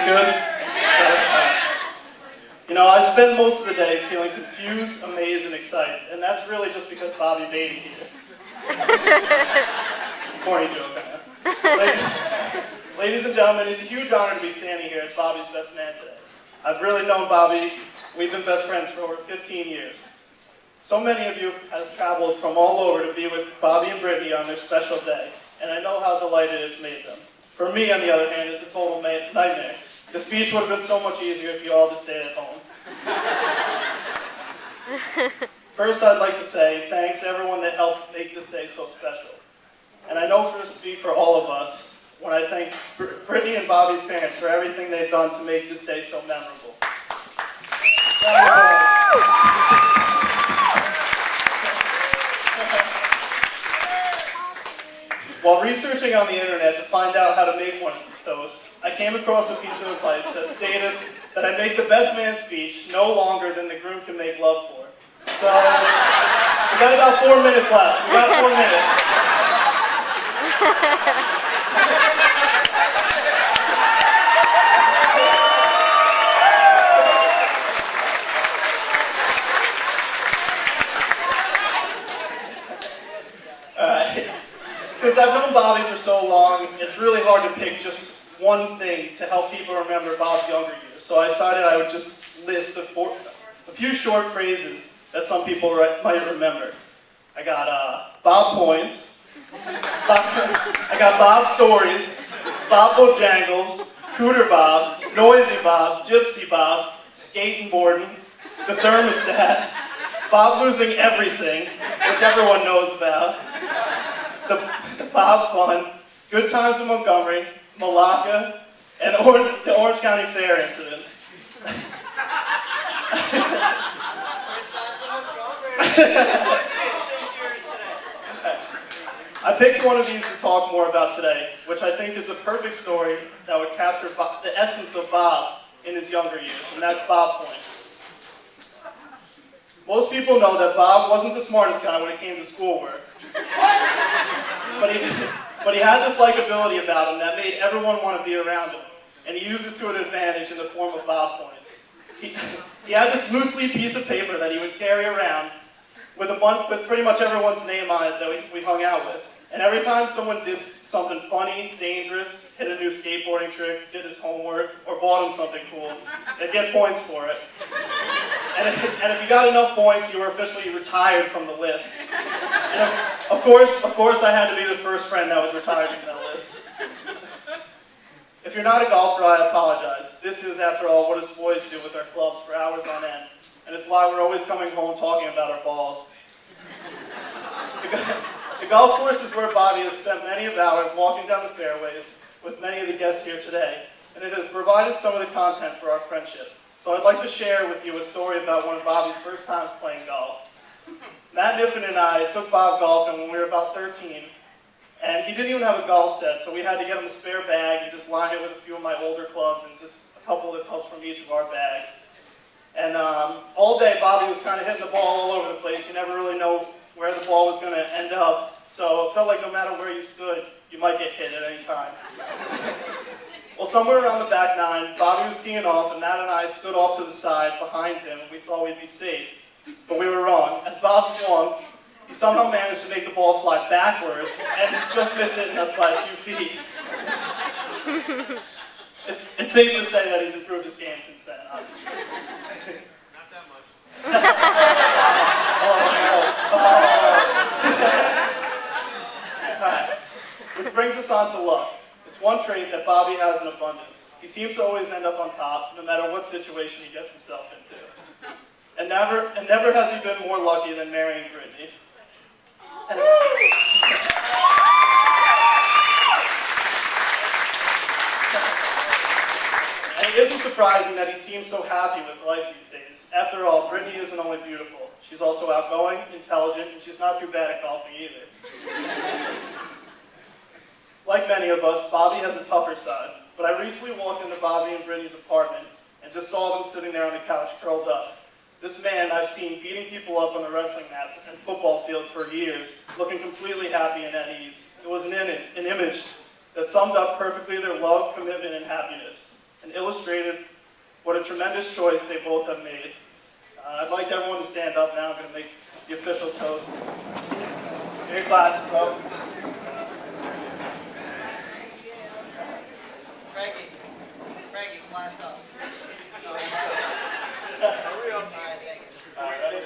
good? You know, I spend most of the day feeling confused, amazed, and excited, and that's really just because Bobby Beatty here. Corny joke, I know. Ladies and gentlemen, it's a huge honor to be standing here as Bobby's best man today. I've really known Bobby. We've been best friends for over 15 years. So many of you have traveled from all over to be with Bobby and Brittany on their special day, and I know how delighted it's made them. For me, on the other hand, it's a total nightmare. The speech would have been so much easier if you all just stayed at home. First, I'd like to say thanks to everyone that helped make this day so special. And I know for speak for all of us when I thank Brittany and Bobby's parents for everything they've done to make this day so memorable. While researching on the internet to find out how to make one of these toasts, I came across a piece of advice that stated that I make the best man speech no longer than the groom can make love for. So, we got about 4 minutes left. We got 4 minutes. Since I've known Bobby for so long, it's really hard to pick just one thing to help people remember Bob's younger years. So I decided I would just list a few short phrases that some people might remember. I got Bob Points, I got Bob Stories, Bob Bojangles, Cooter Bob, Noisy Bob, Gypsy Bob, Skating Borden, the Thermostat, Bob Losing Everything, which everyone knows about, the Bob Fun, Good Times in Montgomery, Malacca, and the Orange County Fair incident. I picked one of these to talk more about today, which I think is a perfect story that would capture the essence of Bob in his younger years, and that's Bob Points. Most people know that Bob wasn't the smartest guy when it came to schoolwork. But he had this likability about him that made everyone want to be around him, and he used this to an advantage in the form of Bob Points. He had this loose leaf piece of paper that he would carry around with pretty much everyone's name on it that we hung out with. And every time someone did something funny, dangerous, hit a new skateboarding trick, did his homework, or bought him something cool, they'd get points for it. And if you got enough points, you were officially retired from the list. And of course, I had to be the first friend that was retired from that list. If you're not a golfer, I apologize. This is, after all, what us boys do with our clubs for hours on end. And it's why we're always coming home talking about our balls. The golf course is where Bobby has spent many of hours walking down the fairways with many of the guests here today, and it has provided some of the content for our friendship. So I'd like to share with you a story about one of Bobby's first times playing golf. Matt Niffen and I took Bob golfing when we were about 13, and he didn't even have a golf set, so we had to get him a spare bag and just line it with a few of my older clubs and just a couple of clubs from each of our bags. And all day, Bobby was kind of hitting the ball all over the place. You never really know where the ball was going to end up. So it felt like no matter where you stood, you might get hit at any time. Well, somewhere around the back nine, Bobby was teeing off, and Matt and I stood off to the side behind him, and we thought we'd be safe. But we were wrong. As Bob swung, he somehow managed to make the ball fly backwards and just miss hitting us by a few feet. It's safe to say that he's improved his game since then, obviously. Not that much. Alright. Which brings us on to luck. It's one trait that Bobby has in abundance. He seems to always end up on top, no matter what situation he gets himself into. And never has he been more lucky than marrying Brittany. And it isn't surprising that he seems so happy with life these days. After all, Brittany isn't only beautiful. She's also outgoing, intelligent, and she's not too bad at golfing either. Like many of us, Bobby has a tougher side. But I recently walked into Bobby and Brittany's apartment and just saw them sitting there on the couch curled up. This man I've seen beating people up on the wrestling mat and football field for years, looking completely happy and at ease. It was an image that summed up perfectly their love, commitment, and happiness. and illustrated what a tremendous choice they both have made. I'd like everyone to stand up now. I'm going to make the official toast. Get your glasses up. Frankie, glass up. Alright, ready?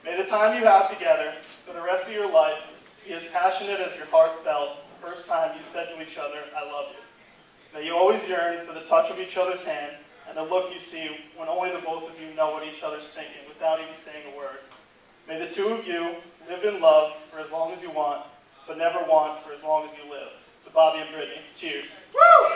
May the time you have together for the rest of your life be as passionate as your heart felt the first time you said to each other, I love you. May you always yearn for the touch of each other's hand and the look you see when only the both of you know what each other's thinking without even saying a word. May the two of you live in love for as long as you want, but never want for as long as you live. To Bobby and Brittany, cheers. Woo!